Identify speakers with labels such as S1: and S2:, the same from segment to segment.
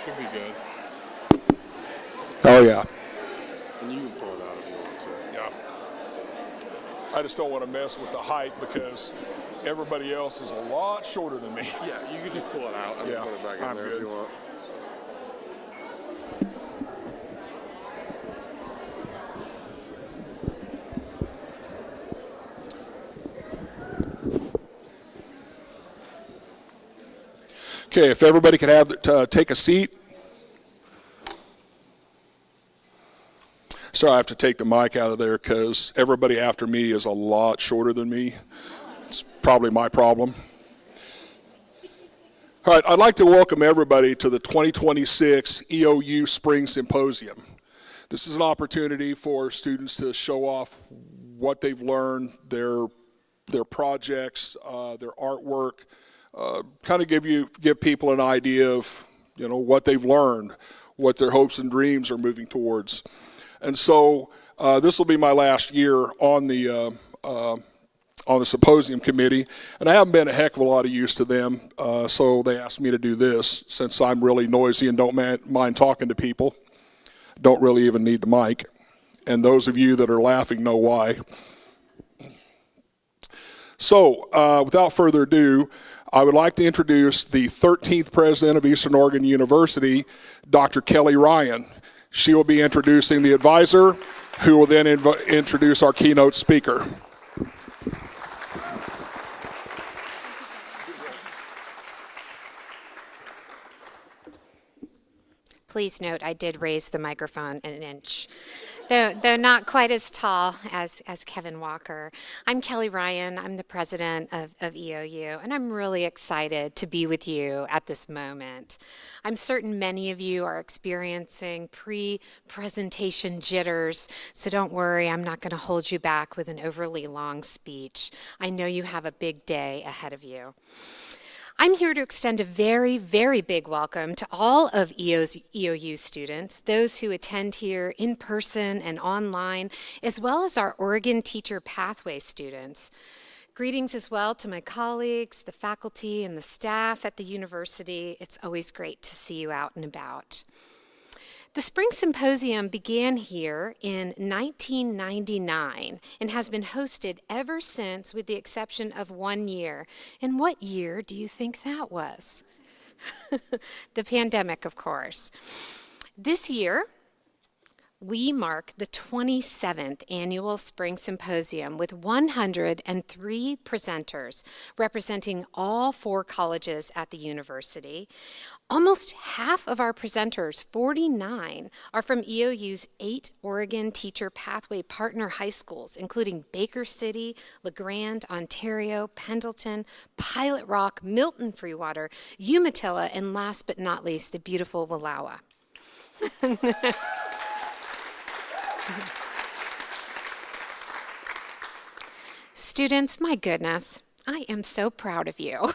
S1: Should be good.
S2: Oh, yeah.
S1: And you can pull it out if you want to.
S2: Yeah. I just don't want to mess with the height because everybody else is a lot shorter than me.
S1: Yeah, you can just pull it out and
S2: Yeah,
S1: put it back in
S2: I'm
S1: there
S2: good.
S1: if you want.
S2: Okay, if everybody could have take a seat. So I have to take the mic out of there because everybody after me is a lot shorter than me. It's probably my problem. All right, I'd like to welcome everybody to the 2026 EOU Spring Symposium. This is an opportunity for students to show off what they've learned, their projects, their artwork, kind of give people an idea of what they've learned, what their hopes and dreams are moving towards. And so this will be my last year on the Symposium committee, and I haven't been a heck of a lot of use to them, so they asked me to do this since I'm really noisy and don't mind talking to people. Don't really even need the mic, and those of you that are laughing know why. So without further ado, I would like to introduce the 13th president of Eastern Oregon University, Dr. Kelly Ryan. She will be introducing the advisor, who will then introduce our keynote speaker.
S3: Please note, I did raise the microphone an inch, though not quite as tall as Kevin Walker. I'm Kelly Ryan. I'm the president of EOU, and I'm really excited to be with you at this moment. I'm certain many of you are experiencing pre-presentation jitters, so don't worry, I'm not going to hold you back with an overly long speech. I know you have a big day ahead of you. I'm here to extend a very, very big welcome to all of EOU students, those who attend here in person and online, as well as our Oregon Teacher Pathway students. Greetings as well to my colleagues, the faculty, and the staff at the university. It's always great to see you out and about. The Spring Symposium began here in 1999 and has been hosted ever since, with the exception of 1 year. And what year do you think that was? The pandemic, of course. This year, we mark the 27th annual Spring Symposium with 103 presenters representing all 4 colleges at the university. Almost half of our presenters, 49, are from EOU's 8 Oregon Teacher Pathway partner high schools, including Baker City, LeGrand, Ontario, Pendleton, Pilot Rock, Milton Freewater, Umatilla, and last but not least, the beautiful Wallowa. Students, my goodness, I am so proud of you.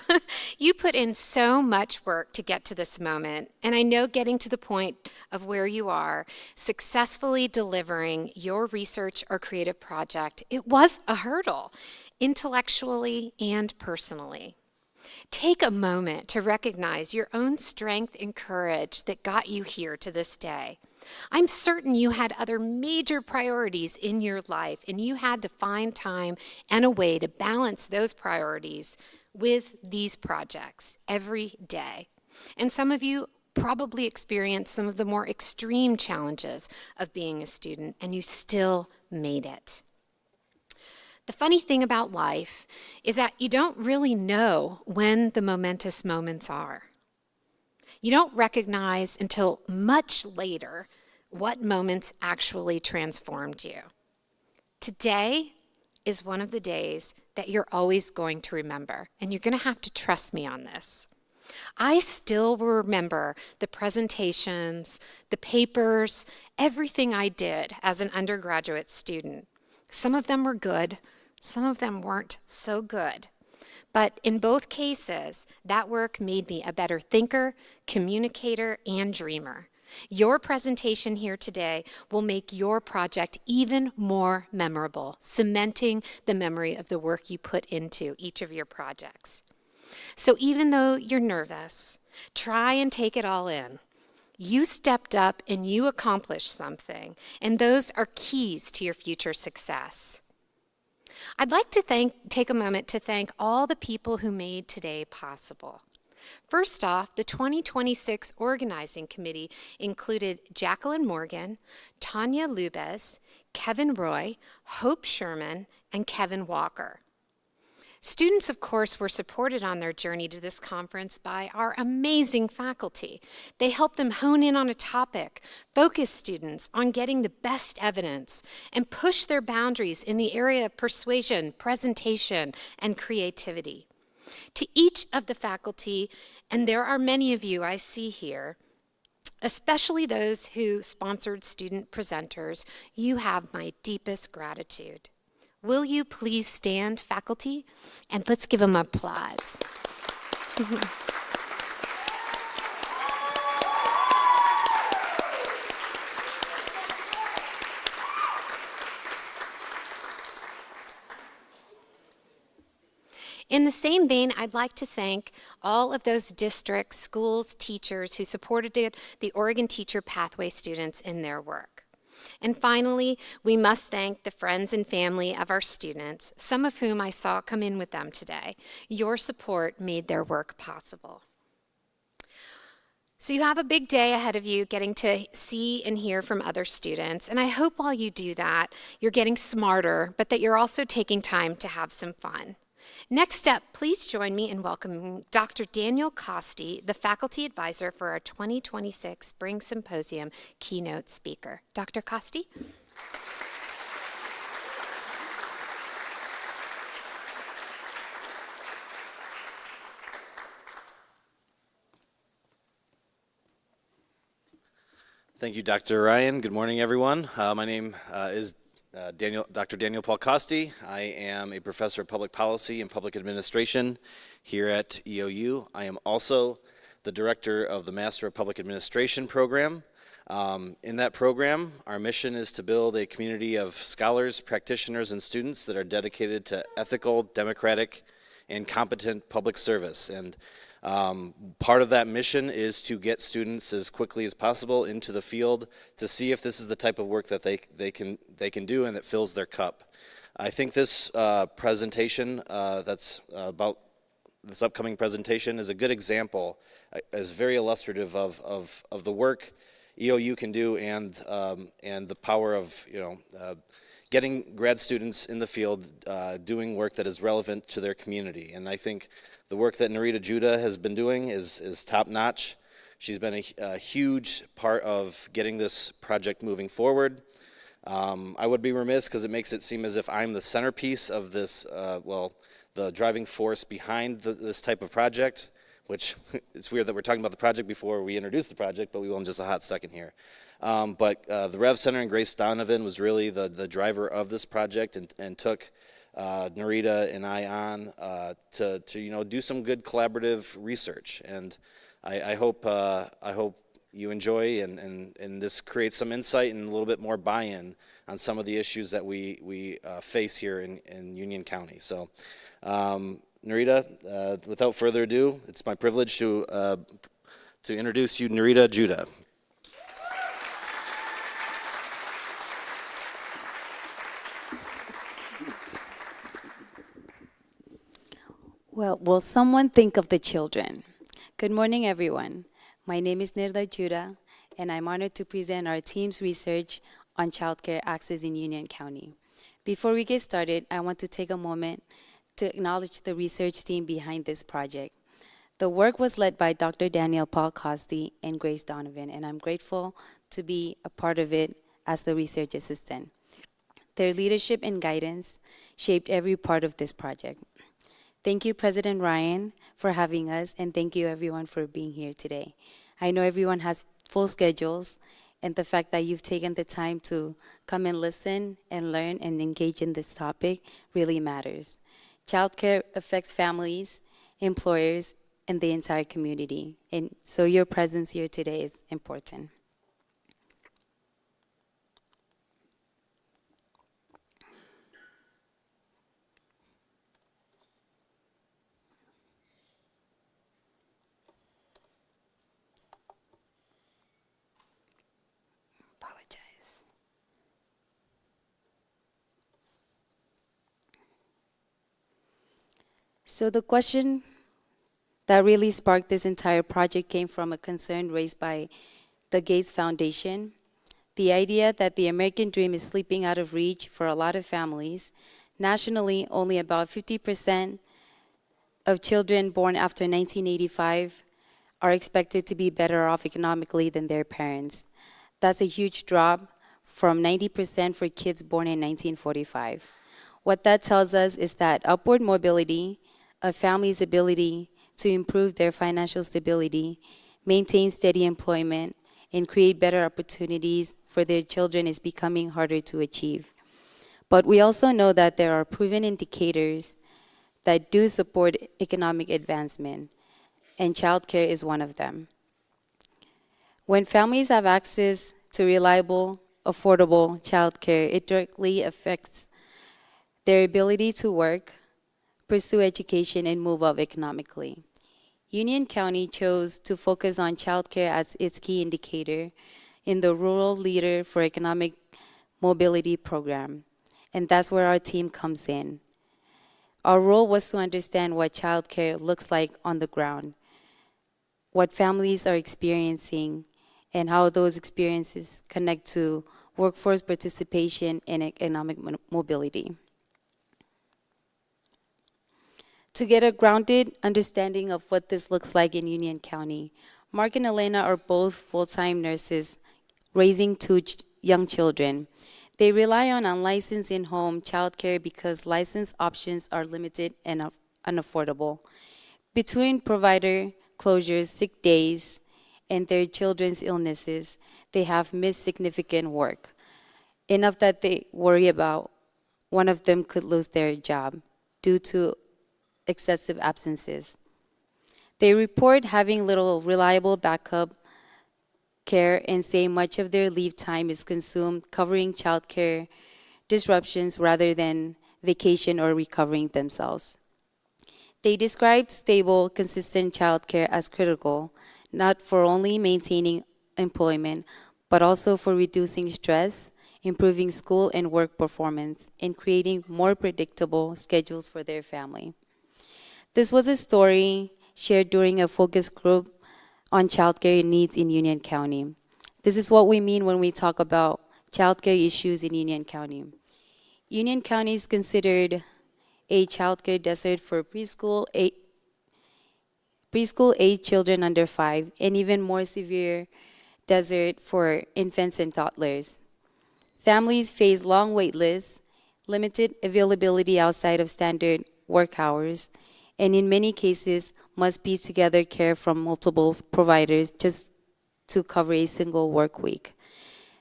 S3: You put in so much work to get to this moment, and I know getting to the point of where you are, successfully delivering your research or creative project, it was a hurdle, intellectually and personally. Take a moment to recognize your own strength and courage that got you here to this day. I'm certain you had other major priorities in your life, and you had to find time and a way to balance those priorities with these projects every day. And some of you probably experienced some of the more extreme challenges of being a student, and you still made it. The funny thing about life is that you don't really know when the momentous moments are. You don't recognize until much later what moments actually transformed you. Today is one of the days that you're always going to remember, and you're going to have to trust me on this. I still remember the presentations, the papers, everything I did as an undergraduate student. Some of them were good, some of them weren't so good. But in both cases, that work made me a better thinker, communicator, and dreamer. Your presentation here today will make your project even more memorable, cementing the memory of the work you put into each of your projects. So even though you're nervous, try and take it all in. You stepped up and you accomplished something, and those are keys to your future success. I'd like to take a moment to thank all the people who made today possible. First off, the 2026 Organizing Committee included Jacqueline Morgan, Tanya Lubez, Kevin Roy, Hope Sherman, and Kevin Walker. Students, of course, were supported on their journey to this conference by our amazing faculty. They helped them hone in on a topic, focus students on getting the best evidence, and push their boundaries in the area of persuasion, presentation, and creativity. To each of the faculty, and there are many of you I see here, especially those who sponsored student presenters, you have my deepest gratitude. Will you please stand, faculty? And let's give them applause. In the same vein, I'd like to thank all of those districts, schools, teachers who supported the Oregon Teacher Pathway students in their work. And finally, we must thank the friends and family of our students, some of whom I saw come in with them today. Your support made their work possible. So you have a big day ahead of you getting to see and hear from other students, and I hope while you do that, you're getting smarter, but that you're also taking time to have some fun. Next up, please join me in welcoming Dr. Daniel Costi, the faculty advisor for our 2026 Spring Symposium keynote speaker. Dr. Costi?
S4: Thank you, Dr. Ryan. Good morning, everyone. My name is Dr. Daniel Paul Costi. I am a professor of public policy and public administration here at EOU. I am also the director of the Master of Public Administration program. In that program, our mission is to build a community of scholars, practitioners, and students that are dedicated to ethical, democratic, and competent public service. And part of that mission is to get students as quickly as possible into the field to see if this is the type of work that they can do and that fills their cup. I think this presentation that's about this upcoming presentation is a good example, is very illustrative of the work EOU can do and the power of getting grad students in the field doing work that is relevant to their community. And I think the work that Narita Judah has been doing is top-notch. She's been a huge part of getting this project moving forward. I would be remiss because it makes it seem as if I'm the centerpiece of this, the driving force behind this type of project, which it's weird that we're talking about the project before we introduce the project, but we will in just a hot second here. But the Rev Center and Grace Donovan was really the driver of this project and took Narita and I on to do some good collaborative research. And I hope you enjoy and this creates some insight and a little bit more buy-in on some of the issues that we face here in Union County. So Narita, without further ado, it's my privilege to introduce you Narita Judah.
S5: Well, will someone think of the children? Good morning, everyone. My name is Nirda Judah, and I'm honored to present our team's research on childcare access in Union County. Before we get started, I want to take a moment to acknowledge the research team behind this project. The work was led by Dr. Daniel Paul Costi and Grace Donovan, and I'm grateful to be a part of it as the research assistant. Their leadership and guidance shaped every part of this project. Thank you, President Ryan, for having us, and thank you, everyone, for being here today. I know everyone has full schedules, and the fact that you've taken the time to come and listen and learn and engage in this topic really matters. Childcare affects families, employers, and the entire community, and so your presence here today is important. So the question that really sparked this entire project came from a concern raised by the Gates Foundation. The idea that the American dream is slipping out of reach for a lot of families. Nationally, only about 50% of children born after 1985 are expected to be better off economically than their parents. That's a huge drop from 90% for kids born in 1945. What that tells us is that upward mobility, a family's ability to improve their financial stability, maintain steady employment, and create better opportunities for their children is becoming harder to achieve. But we also know that there are proven indicators that do support economic advancement, and childcare is one of them. When families have access to reliable, affordable childcare, it directly affects their ability to work, pursue education, and move up economically. Union County chose to focus on childcare as its key indicator in the Rural Leader for Economic Mobility program, and that's where our team comes in. Our role was to understand what childcare looks like on the ground, what families are experiencing, and how those experiences connect to workforce participation and economic mobility. To get a grounded understanding of what this looks like in Union County, Mark and Elena are both full-time nurses raising two young children. They rely on unlicensed in-home childcare because licensed options are limited and unaffordable. Between provider closures, sick days, and their children's illnesses, they have missed significant work, enough that they worry about one of them could lose their job due to excessive absences. They report having little reliable backup care and say much of their leave time is consumed covering childcare disruptions rather than vacation or recovering themselves. They described stable, consistent childcare as critical, not for only maintaining employment, but also for reducing stress, improving school and work performance, and creating more predictable schedules for their family. This was a story shared during a focus group on childcare needs in Union County. This is what we mean when we talk about childcare issues in Union County. Union County is considered a childcare desert for preschool age children under 5, and even more severe desert for infants and toddlers. Families face long wait lists, limited availability outside of standard work hours, and in many cases must piece together care from multiple providers just to cover a single work week.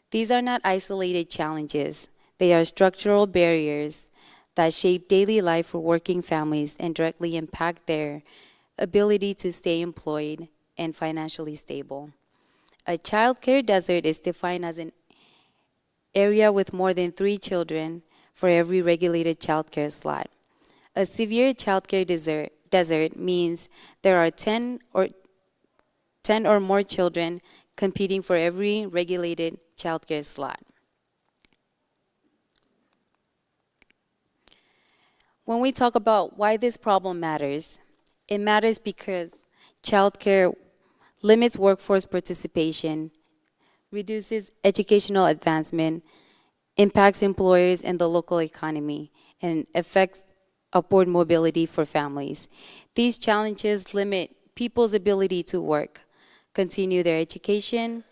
S5: These are not isolated challenges. They are structural barriers that shape daily life for working families and directly impact their ability to stay employed and financially stable. A childcare desert is defined as an area with more than 3 children for every regulated childcare slot. A severe childcare desert means there are 10 or more children competing for every regulated childcare slot. When we talk about why this problem matters, it matters because childcare limits workforce participation, reduces educational advancement, impacts employers and the local economy, and affects upward mobility for families. These challenges limit people's ability to work, continue their education,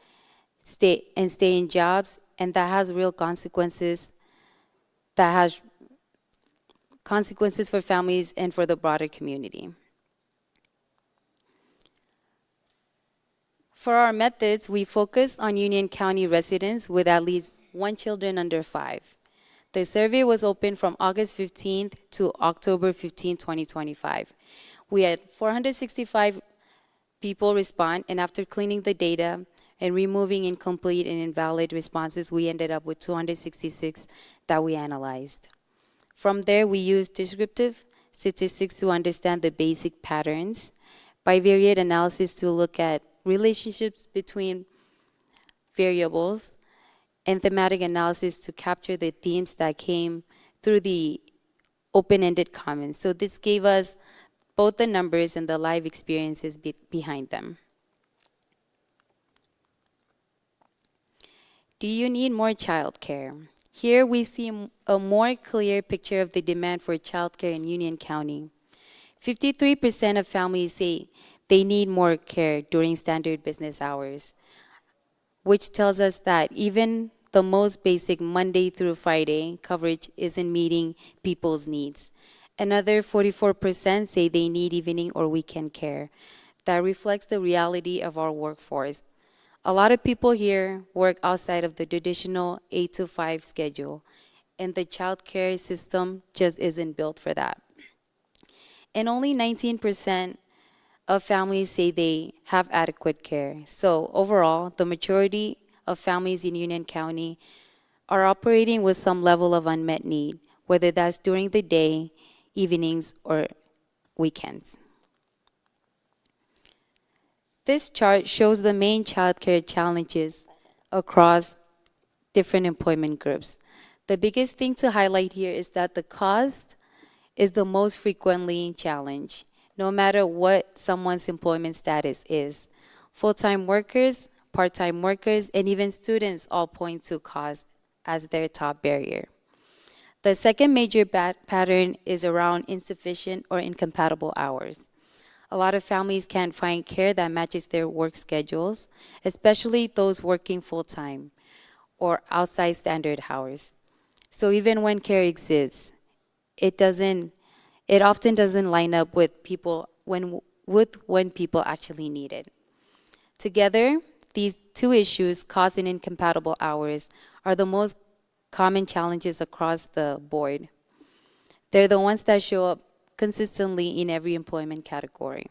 S5: stay in jobs, and that has real consequences. That has consequences for families and for the broader community. For our methods, we focus on Union County residents with at least 1 child under 5. The survey was open from August 15th to October 15, 2025. We had 465 people respond, and after cleaning the data and removing incomplete and invalid responses, we ended up with 266 that we analyzed. From there, we used descriptive statistics to understand the basic patterns, bivariate analysis to look at relationships between variables, and thematic analysis to capture the themes that came through the open-ended comments. So this gave us both the numbers and the live experiences behind them. Do you need more childcare? Here we see a more clear picture of the demand for childcare in Union County. 53% of families say they need more care during standard business hours, which tells us that even the most basic Monday through Friday coverage isn't meeting people's needs. Another 44% say they need evening or weekend care. That reflects the reality of our workforce. A lot of people here work outside of the traditional 8 to 5 schedule, and the child care system just isn't built for that. And only 19% of families say they have adequate care. So overall, the majority of families in Union County are operating with some level of unmet need, whether that's during the day, evenings, or weekends. This chart shows the main childcare challenges across different employment groups. The biggest thing to highlight here is that the cost is the most frequently challenged, no matter what someone's employment status is. Full-time workers, part-time workers, and even students all point to cost as their top barrier. The second major pattern is around insufficient or incompatible hours. A lot of families can't find care that matches their work schedules, especially those working full-time or outside standard hours. So even when care exists, it often doesn't line up with when people actually need it. Together, these two issues, cost and incompatible hours, are the most common challenges across the board. They're the ones that show up consistently in every employment category.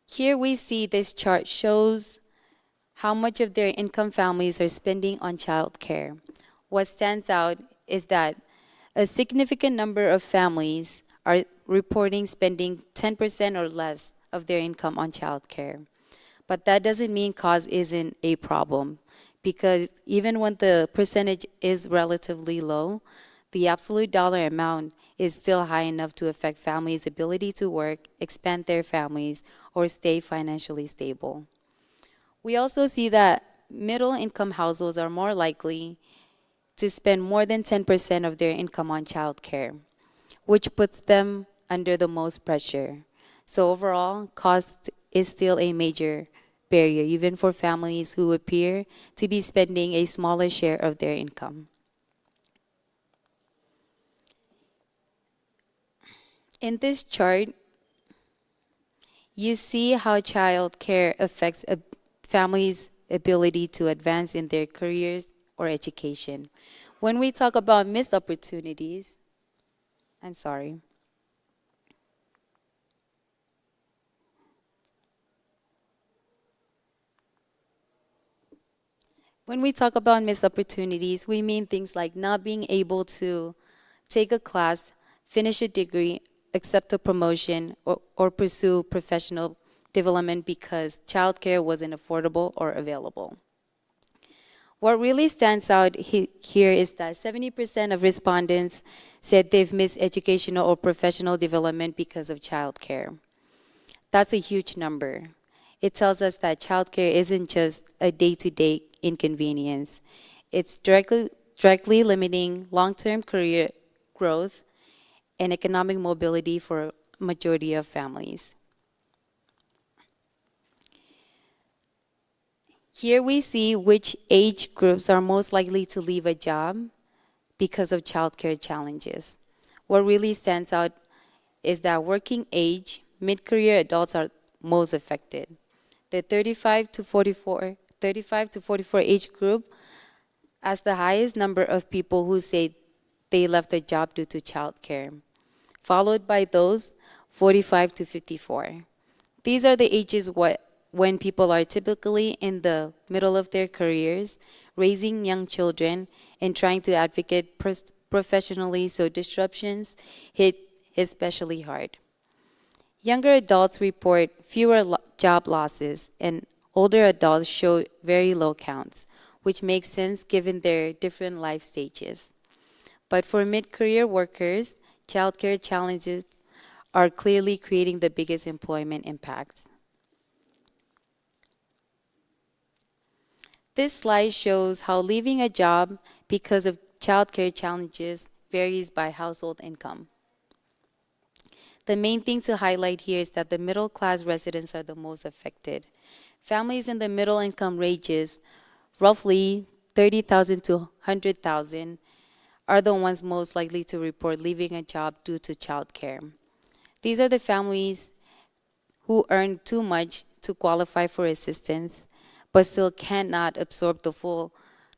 S5: Here we see this chart shows how much of their income families are spending on child care. What stands out is that a significant number of families are reporting spending 10% or less of their income on child care. But that doesn't mean cost isn't a problem, because even when the percentage is relatively low, the absolute dollar amount is still high enough to affect families' ability to work, expand their families, or stay financially stable. We also see that middle-income households are more likely to spend more than 10% of their income on child care, which puts them under the most pressure. So overall, cost is still a major barrier, even for families who appear to be spending a smaller share of their income. In this chart, you see how child care affects a family's ability to advance in their careers or education. When we talk about missed opportunities, When we talk about missed opportunities, we mean things like not being able to take a class, finish a degree, accept a promotion, or pursue professional development because childcare wasn't affordable or available. What really stands out here is that 70% of respondents said they've missed educational or professional development because of childcare. That's a huge number. It tells us that childcare isn't just a day-to-day inconvenience. It's directly limiting long-term career growth and economic mobility for a majority of families. Here we see which age groups are most likely to leave a job because of childcare challenges. What really stands out is that working age, mid-career adults are most affected. The 35 to 44 age group has the highest number of people who say they left their job due to childcare, followed by those 45 to 54. These are the ages when people are typically in the middle of their careers, raising young children, and trying to advocate professionally, so disruptions hit especially hard. Younger adults report fewer job losses, and older adults show very low counts, which makes sense given their different life stages. But for mid-career workers, childcare challenges are clearly creating the biggest employment impacts. This slide shows how leaving a job because of childcare challenges varies by household income. The main thing to highlight here is that the middle class residents are the most affected. Families in the middle income ranges, roughly 30,000 to 100,000, are the ones most likely to report leaving a job due to childcare. These are the families who earn too much to qualify for assistance, but still cannot absorb the full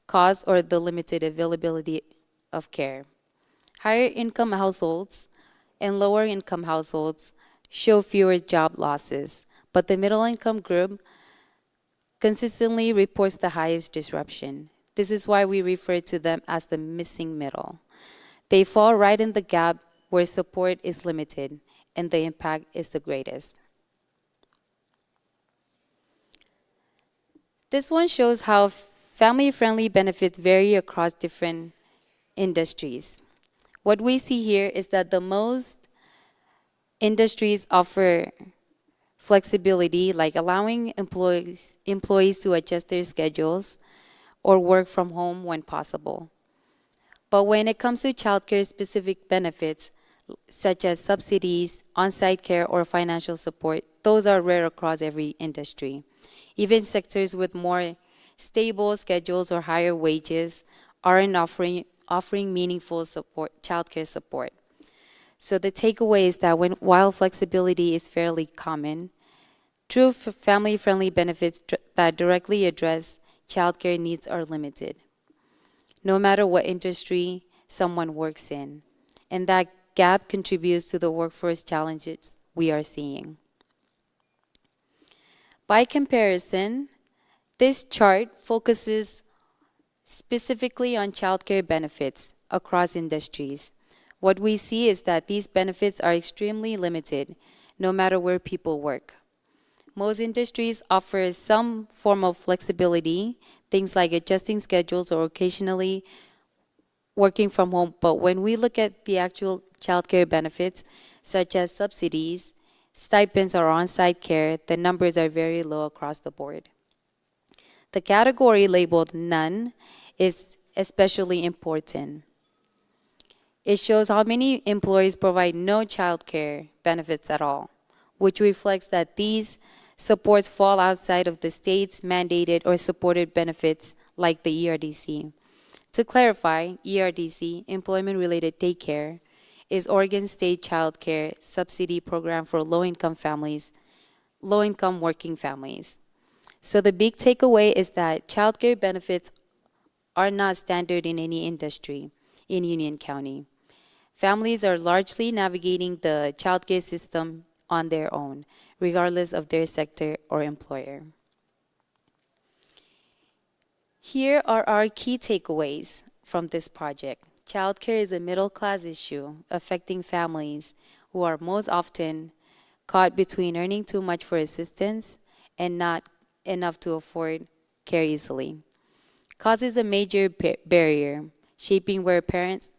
S5: cost or the limited availability of care. Higher income households and lower income households show fewer job losses, but the middle income group consistently reports the highest disruption. This is why we refer to them as the missing middle. They fall right in the gap where support is limited and the impact is the greatest. This one shows how family-friendly benefits vary across different industries. What we see here is that the most industries offer flexibility, like allowing employees to adjust their schedules or work from home when possible. But when it comes to childcare specific benefits, such as subsidies, on-site care, or financial support, those are rare across every industry. Even sectors with more stable schedules or higher wages aren't offering meaningful support, childcare support. So the takeaway is that while flexibility is fairly common, true family-friendly benefits that directly address childcare needs are limited, no matter what industry someone works in. And that gap contributes to the workforce challenges we are seeing. By comparison, this chart focuses specifically on childcare benefits across industries. What we see is that these benefits are extremely limited, no matter where people work. Most industries offer some form of flexibility, things like adjusting schedules or occasionally working from home. But when we look at the actual childcare benefits, such as subsidies, stipends, or on-site care, the numbers are very low across the board. The category labeled none is especially important. It shows how many employers provide no childcare benefits at all, which reflects that these supports fall outside of the state's mandated or supported benefits like the ERDC. To clarify, ERDC, Employment-Related Daycare, is Oregon State Child Care Subsidy Program for low-income working families. So the big takeaway is that childcare benefits are not standard in any industry in Union County. Families are largely navigating the childcare system on their own, regardless of their sector or employer. Here are our key takeaways from this project. Childcare is a middle-class issue affecting families who are most often caught between earning too much for assistance and not enough to afford care easily. Causes a major barrier, shaping whether parents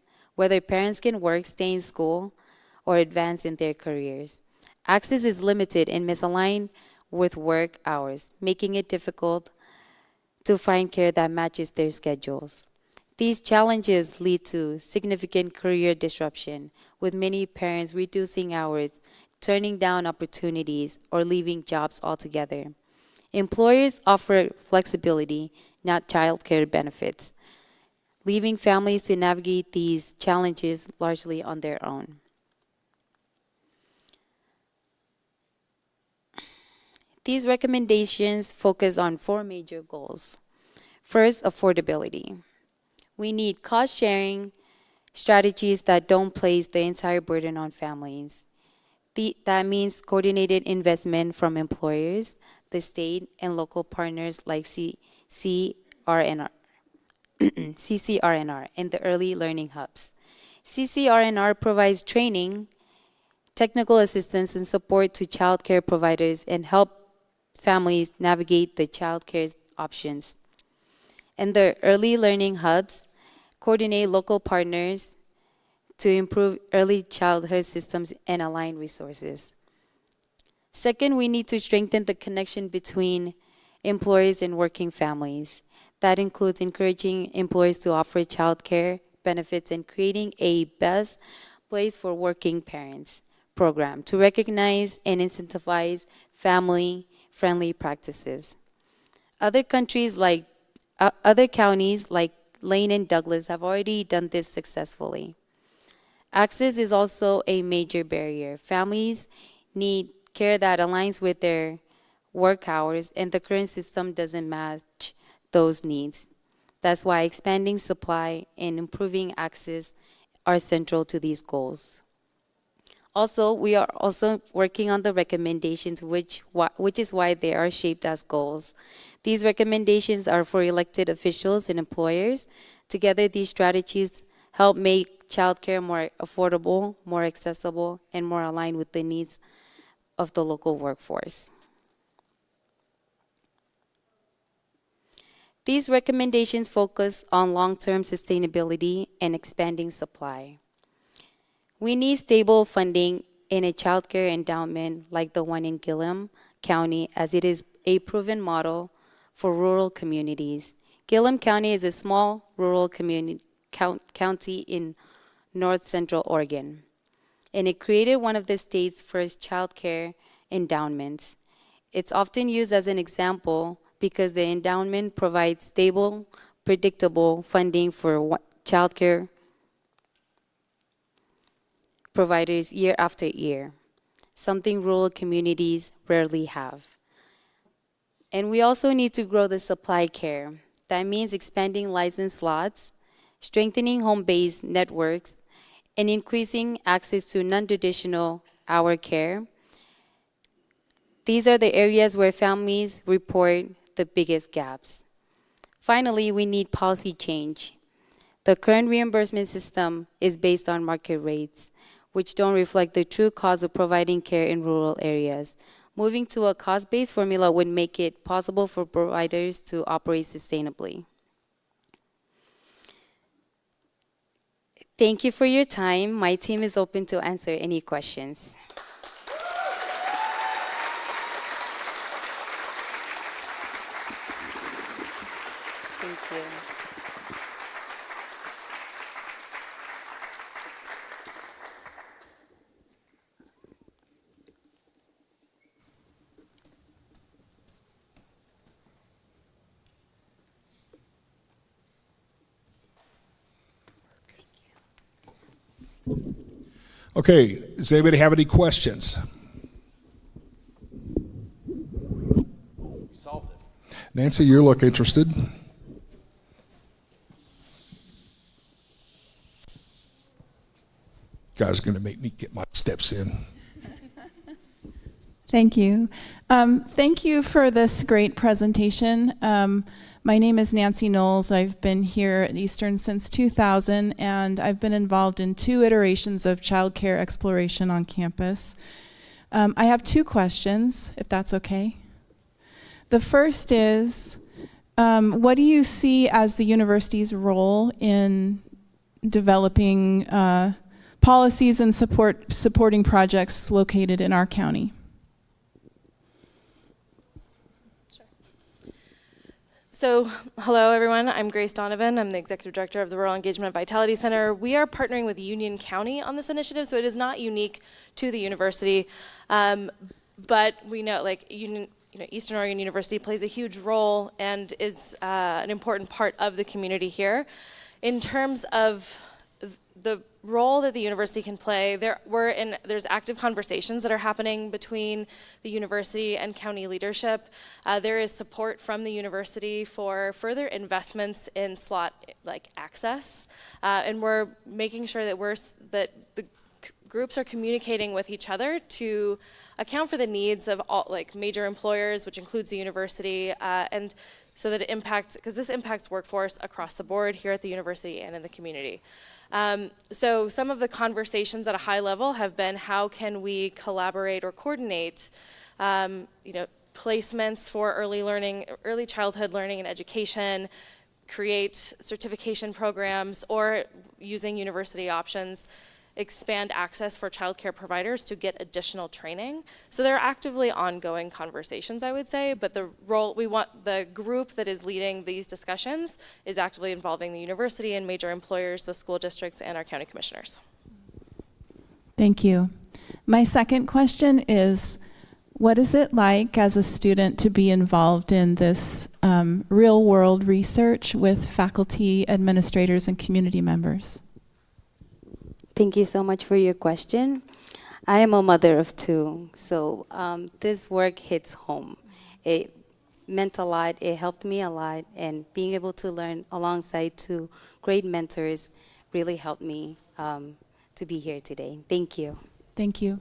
S5: can work, stay in school, or advance in their careers. Access is limited and misaligned with work hours, making it difficult to find care that matches their schedules. These challenges lead to significant career disruption, with many parents reducing hours, turning down opportunities, or leaving jobs altogether. Employers offer flexibility, not childcare benefits, leaving families to navigate these challenges largely on their own. These recommendations focus on 4 major goals. First, affordability. We need cost-sharing strategies that don't place the entire burden on families. That means coordinated investment from employers, the state, and local partners like CCRNR and the early learning hubs. CCRNR provides training, technical assistance, and support to child care providers and help families navigate the child care options. And the early learning hubs coordinate local partners to improve early childhood systems and align resources. Second, we need to strengthen the connection between employers and working families. That includes encouraging employers to offer childcare benefits and creating a best place for working parents program to recognize and incentivize family-friendly practices. Other counties like Lane and Douglas have already done this successfully. Access is also a major barrier. Families need care that aligns with their work hours, and the current system doesn't match those needs. That's why expanding supply and improving access are central to these goals. Also, we are also working on the recommendations, which is why they are shaped as goals. These recommendations are for elected officials and employers. Together, these strategies help make childcare more affordable, more accessible, and more aligned with the needs of the local workforce. These recommendations focus on long-term sustainability and expanding supply. We need stable funding in a childcare endowment like the one in Gillum County, as it is a proven model for rural communities. Gillum County is a small rural county in north central Oregon, and it created one of the state's first childcare endowments. It's often used as an example because the endowment provides stable, predictable funding for childcare providers year after year, something rural communities rarely have. And we also need to grow the supply care. That means expanding licensed slots, strengthening home-based networks, and increasing access to non-traditional hour care. These are the areas where families report the biggest gaps. Finally, we need policy change. The current reimbursement system is based on market rates, which don't reflect the true cost of providing care in rural areas. Moving to a cost-based formula would make it possible for providers to operate sustainably. Thank you for your time. My team is open to answer any questions. Thank you.
S2: Okay, does anybody have any questions?
S4: Solved it.
S2: Nancy, you look interested. Guys are going to make me get my steps in.
S6: Thank you. Thank you for this great presentation. My name is Nancy Knowles. I've been here at Eastern since 2000, and I've been involved in 2 iterations of childcare exploration on campus. I have 2 questions, if that's okay. The first is, what do you see as the university's role in developing policies and supporting projects located in our county?
S7: So, hello everyone, I'm Grace Donovan. I'm the Executive Director of the Rural Engagement Vitality Center. We are partnering with Union County on this initiative, so it is not unique to the university. But we know, Eastern Oregon University plays a huge role and is an important part of the community here. In terms of the role that the university can play, there's active conversations that are happening between the university and county leadership. There is support from the university for further investments in slot access, and we're making sure that the groups are communicating with each other to account for the needs of all major employers, which includes the university, and so that it impacts, because this impacts workforce across the board here at the university and in the community. So some of the conversations at a high level have been, how can we collaborate or coordinate placements for early childhood learning and education, create certification programs, or using university options, expand access for childcare providers to get additional training. So there are actively ongoing conversations, I would say, but the group that is leading these discussions is actively involving the university and major employers, the school districts, and our county commissioners.
S6: Thank you. My second question is, what is it like as a student to be involved in this real-world research with faculty, administrators, and community members?
S5: Thank you so much for your question. I am a mother of two, so this work hits home. It meant a lot, it helped me a lot, and being able to learn alongside two great mentors really helped me to be here today. Thank you.
S6: Thank you.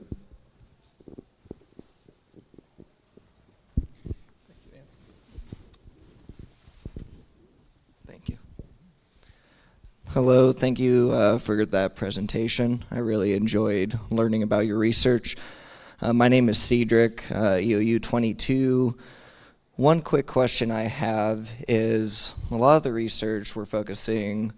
S8: Thank you. Hello, thank you for that presentation. I really enjoyed learning about your research. My name is Cedric, EOU 22. One quick question I have is, a lot of the research we're focusing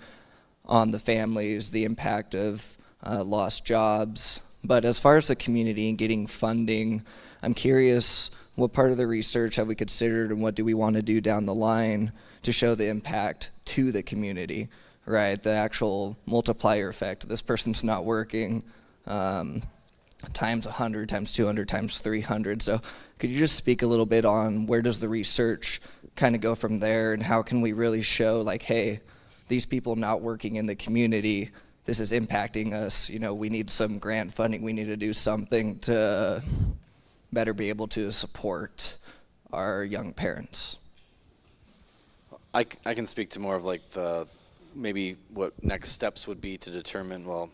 S8: on the families, the impact of lost jobs, but as far as the community and getting funding, I'm curious, what part of the research have we considered and what do we want to do down the line to show the impact to the community, right? The actual multiplier effect. This person's not working, times 100, times 200, times 300. So could you just speak a little bit on where does the research kind of go from there, and how can we really show, like, hey, these people not working in the community, this is impacting us, you know, we need some grant funding, we need to do something to better be able to support our young parents.
S4: I can speak to more of like the, maybe what next steps would be to determine, well,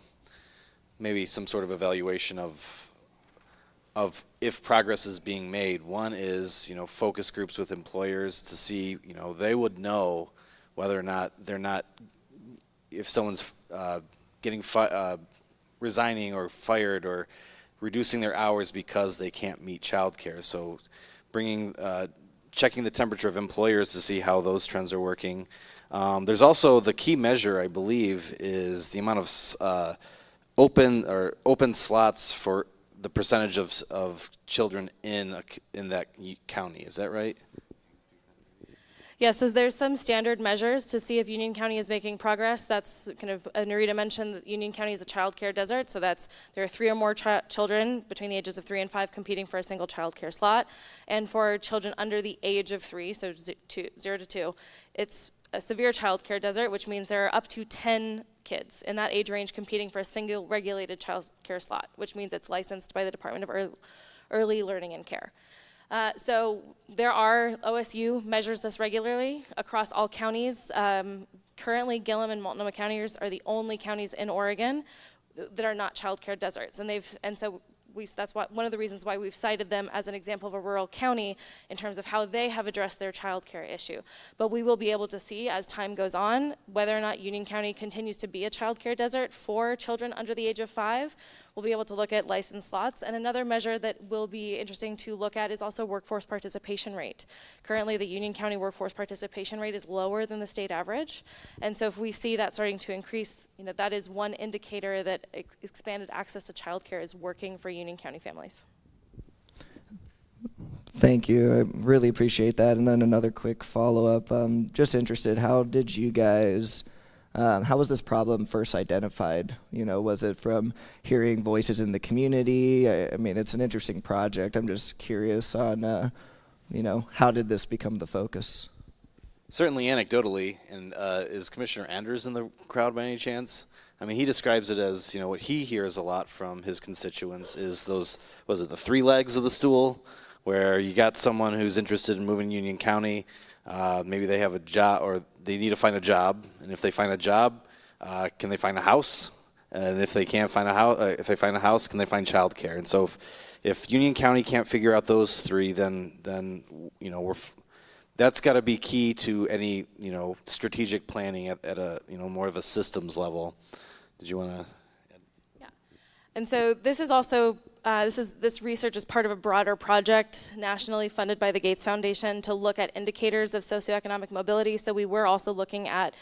S4: maybe some sort of evaluation of if progress is being made. One is, you know, focus groups with employers to see, you know, they would know whether or not they're not, if someone's resigning or fired or reducing their hours because they can't meet childcare. So checking the temperature of employers to see how those trends are working. There's also the key measure, I believe, is the amount of open slots for the percentage of children in that county. Is that right?
S7: Yeah, so there's some standard measures to see if Union County is making progress. That's kind of, Narita mentioned that Union County is a child care desert, so there are 3 or more children between the ages of 3 and 5 competing for a single child care slot. And for children under the age of 3, so 0 to 2, it's a severe child care desert, which means there are up to 10 kids in that age range competing for a single regulated child care slot, which means it's licensed by the Department of Early Learning and Care. So there are, OSU measures this regularly across all counties. Currently, Gillum and Multnomah counties are the only counties in Oregon that are not child care deserts, that's one of the reasons why we've cited them as an example of a rural county in terms of how they have addressed their child care issue. But we will be able to see as time goes on whether or not Union County continues to be a child care desert for children under the age of 5. We'll be able to look at licensed slots. And another measure that will be interesting to look at is also workforce participation rate. Currently, the Union County workforce participation rate is lower than the state average. And so if we see that starting to increase, you know, that is one indicator that expanded access to child care is working for Union County families.
S8: Thank you. I really appreciate that. And then another quick follow-up. Just interested, how did you guys, how was this problem first identified? You know, was it from hearing voices in the community? I mean, it's an interesting project. I'm just curious on, you know, how did this become the focus?
S4: Certainly anecdotally, and is Commissioner Anders in the crowd by any chance? I mean, he describes it as, you know, what he hears a lot from his constituents is those, was it the 3 legs of the stool, where you got someone who's interested in moving to Union County, maybe they have a job, or they need to find a job, and if they find a job, can they find a house? And if they can't find a house, can they find childcare? And so if Union County can't figure out those 3, then you know, that's got to be key to any, you know, strategic planning at a, you know, more of a systems level. Did you want to?
S7: Yeah. And so this is also this research is part of a broader project nationally funded by the Gates Foundation to look at indicators of socioeconomic mobility. So we were also looking at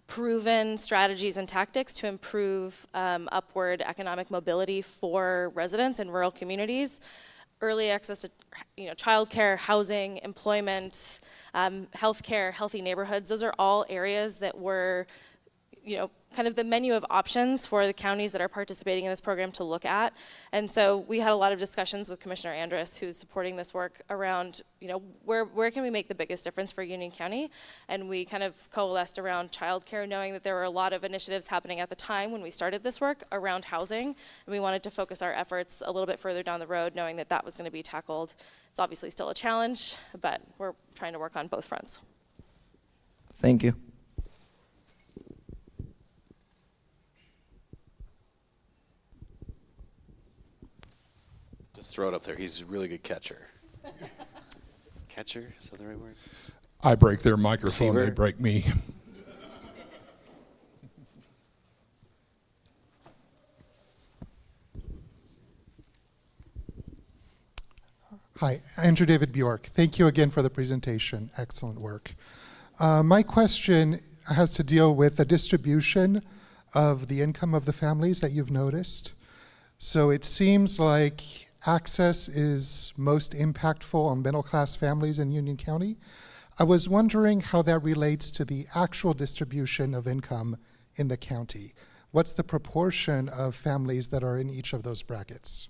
S7: proven strategies and tactics to improve upward economic mobility for residents in rural communities. Early access to childcare, housing, employment, healthcare, healthy neighborhoods, those are all areas that were kind of the menu of options for the counties that are participating in this program to look at. And so we had a lot of discussions with Commissioner Andrus, who's supporting this work, around where can we make the biggest difference for Union County. And we kind of coalesced around childcare, knowing that there were a lot of initiatives happening at the time when we started this work around housing. And we wanted to focus our efforts a little bit further down the road, knowing that that was going to be tackled. It's obviously still a challenge, but we're trying to work on both fronts.
S8: Thank you.
S4: Just throw it up there. He's a really good catcher. Catcher? Is that the right word?
S2: I break their microphone,
S4: Receiver?
S2: they break me.
S9: Hi, Andrew David Bjork. Thank you again for the presentation. Excellent work. My question has to deal with the distribution of the income of the families that you've noticed. So it seems like access is most impactful on middle-class families in Union County. I was wondering how that relates to the actual distribution of income in the county. What's the proportion of families that are in each of those brackets?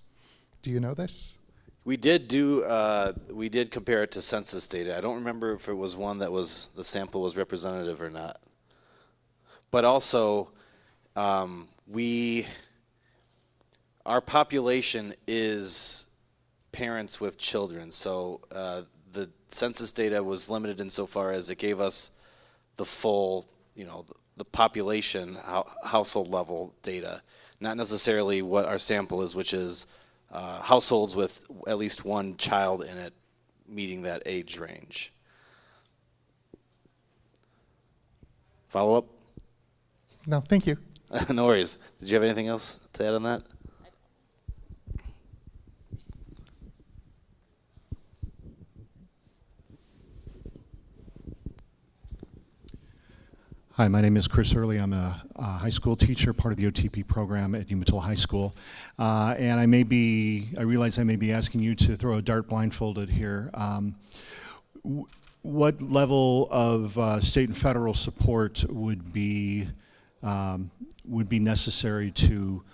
S9: Do you know this?
S4: We did compare it to census data. I don't remember if it was one that was, the sample was representative or not. But also, our population is parents with children. So the census data was limited insofar as it gave us the full, the population, household level data, not necessarily what our sample is, which is households with at least one child in it meeting that age range. Follow up?
S9: No, thank you.
S4: No worries. Did you have anything else to add on that?
S10: Hi, my name is Chris Early. I'm a high school teacher, part of the OTP program at Umatilla High School. And I realize I may be asking you to throw a dart blindfolded here. What level of state and federal support would be necessary to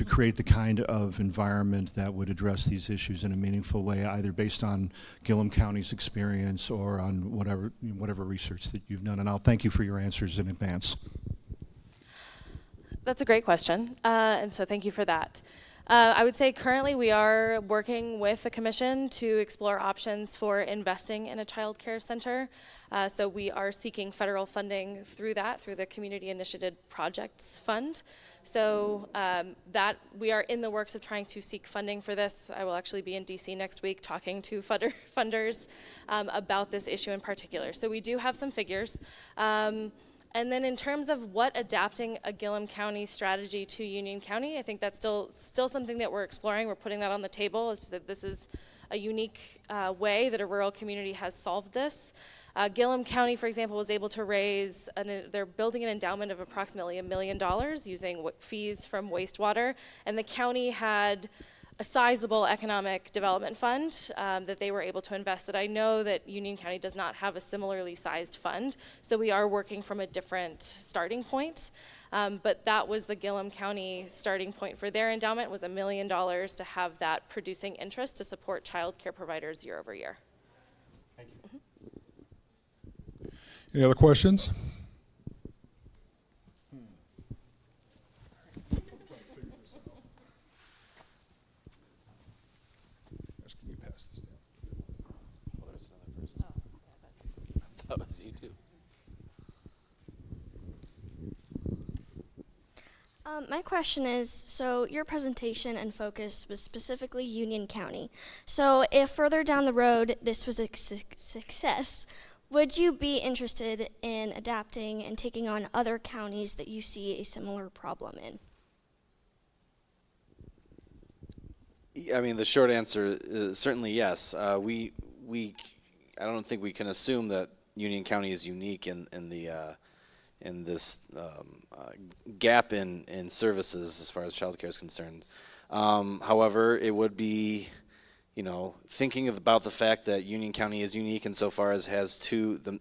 S10: create the kind of environment that would address these issues in a meaningful way, either based on Gillum County's experience or on whatever research that you've done? And I'll thank you for your answers in advance.
S7: That's a great question, and so thank you for that. I would say currently we are working with the Commission to explore options for investing in a child care center. So we are seeking federal funding through the Community Initiative Projects Fund. So that we are in the works of trying to seek funding for this. I will actually be in DC next week talking to funders about this issue in particular. So we do have some figures. And then in terms of what adapting a Gillum County strategy to Union County, I think that's still something that we're exploring. We're putting that on the table, is that this is a unique way that a rural community has solved this. Gillum County, for example, was able to raise, they're building an endowment of approximately $1 million using fees from wastewater, and the county had a sizable economic development fund that they were able to invest, that I know that Union County does not have a similarly sized fund, so we are working from a different starting point. But that was the Gillum County starting point for their endowment, was $1 million to have that producing interest to support child care providers year over year.
S2: Thank you. Any other questions?
S4: That was you too.
S11: My question is, so your presentation and focus was specifically Union County. So if further down the road this was a success, would you be interested in adapting and taking on other counties that you see a similar problem in?
S4: I mean, the short answer is certainly yes. I don't think we can assume that Union County is unique in this gap in services as far as childcare is concerned. However, it would be, thinking about the fact that Union County is unique insofar as has the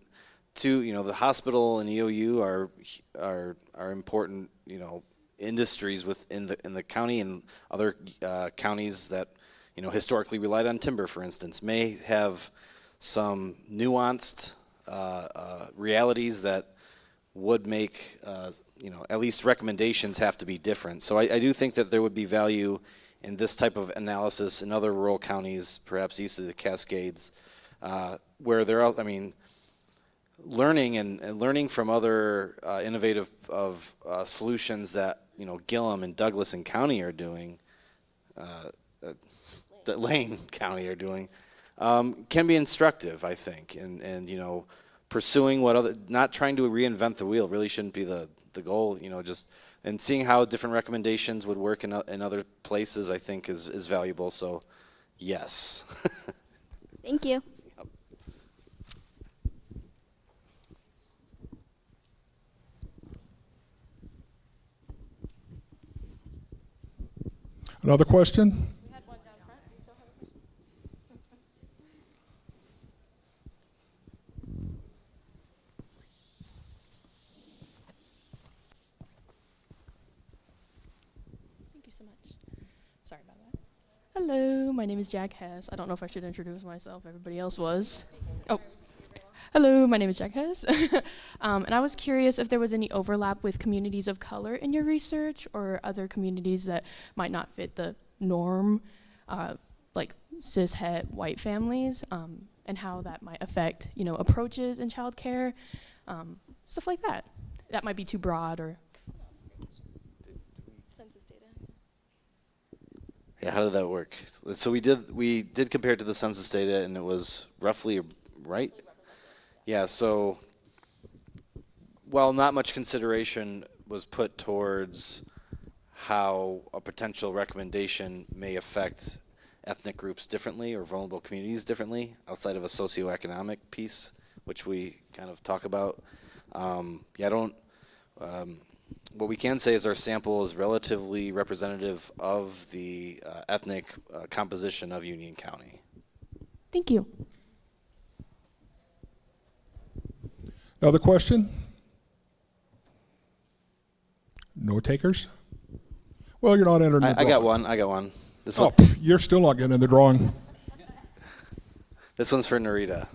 S4: hospital and EOU are important, industries within the county, and other counties that historically relied on timber, for instance, may have some nuanced realities that would make at least recommendations have to be different. So I do think that there would be value in this type of analysis in other rural counties, perhaps east of the Cascades, where there are, learning from other innovative solutions that Gillum and Douglas and County are doing, that Lane County are doing, can be instructive, I think, and pursuing not trying to reinvent the wheel really shouldn't be the goal, and seeing how different recommendations would work in other places, I think is valuable. So, yes.
S11: Thank you.
S2: Another question?
S7: We had one down front. Do you still have a question?
S12: Thank you so much. Sorry about that. Hello, my name is Jack Hess. I don't know if I should introduce myself. Everybody else was. Oh. Hello, my name is Jack Hess. And I was curious if there was any overlap with communities of color in your research or other communities that might not fit the norm, like cis-het white families, and how that might affect, approaches in childcare, stuff like that. That might be too broad or.
S7: Census data.
S4: Yeah, how did that work? So we did compare it to the census data, and it was roughly right. Yeah, so while not much consideration was put towards how a potential recommendation may affect ethnic groups differently or vulnerable communities differently outside of a socioeconomic piece, which we kind of talk about. What we can say is our sample is relatively representative of the ethnic composition of Union County.
S12: Thank you.
S2: Another question? No takers? Well, you're not entering the drawing.
S4: I got one.
S2: You're still not getting in the drawing.
S4: This one's for Narita.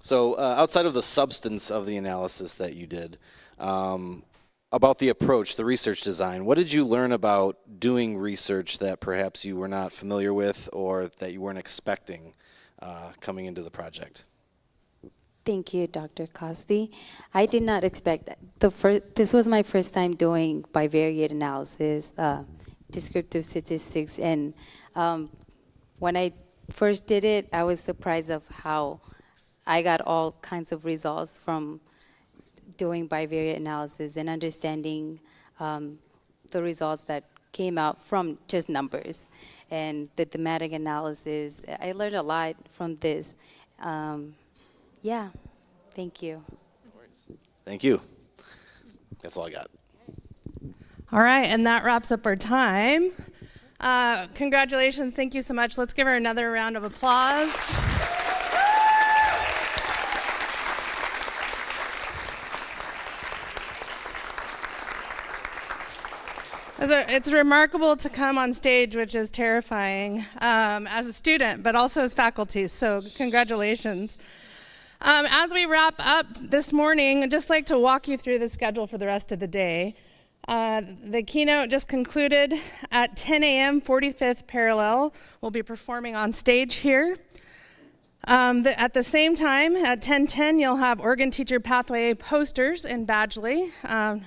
S4: So outside of the substance of the analysis that you did, about the approach, the research design, what did you learn about doing research that perhaps you were not familiar with or that you weren't expecting coming into the project?
S5: Thank you, Dr. Costi. I did not expect that. This was my first time doing bivariate analysis, descriptive statistics, and when I first did it, I was surprised of how I got all kinds of results from doing bivariate analysis and understanding the results that came out from just numbers and the thematic analysis. I learned a lot from this. Yeah, thank you.
S4: Thank you. That's all I got.
S13: All right, and that wraps up our time. Congratulations, thank you so much. Let's give her another round of applause. It's remarkable to come on stage, which is terrifying as a student, but also as faculty, so congratulations. As we wrap up this morning, I'd just like to walk you through the schedule for the rest of the day. The keynote just concluded at 10 a.m., 45th Parallel will be performing on stage here. At the same time, at 10:10, you'll have Oregon Teacher Pathway posters in Badgley,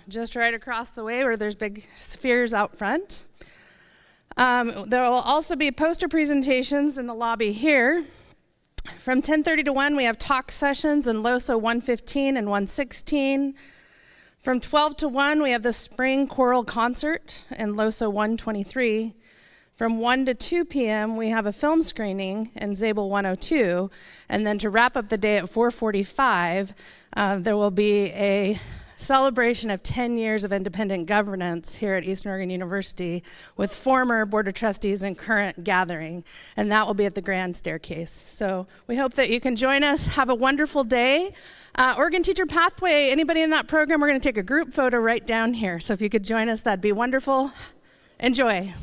S13: just right across the way where there's big spheres out front. There will also be poster presentations in the lobby here. From 10:30 to 1, we have talk sessions in LOSO 115 and 116. From 12 to 1, we have the Spring Choral Concert in LOSO 123. From 1 to 2 p.m., we have a film screening in Zabel 102. And then to wrap up the day at 4:45, there will be a celebration of 10 years of independent governance here at Eastern Oregon University with former Board of Trustees and current gathering. And that will be at the Grand Staircase. So we hope that you can join us. Have a wonderful day. Oregon Teacher Pathway, anybody in that program, we're going to take a group photo right down here. So if you could join us, that'd be wonderful. Enjoy.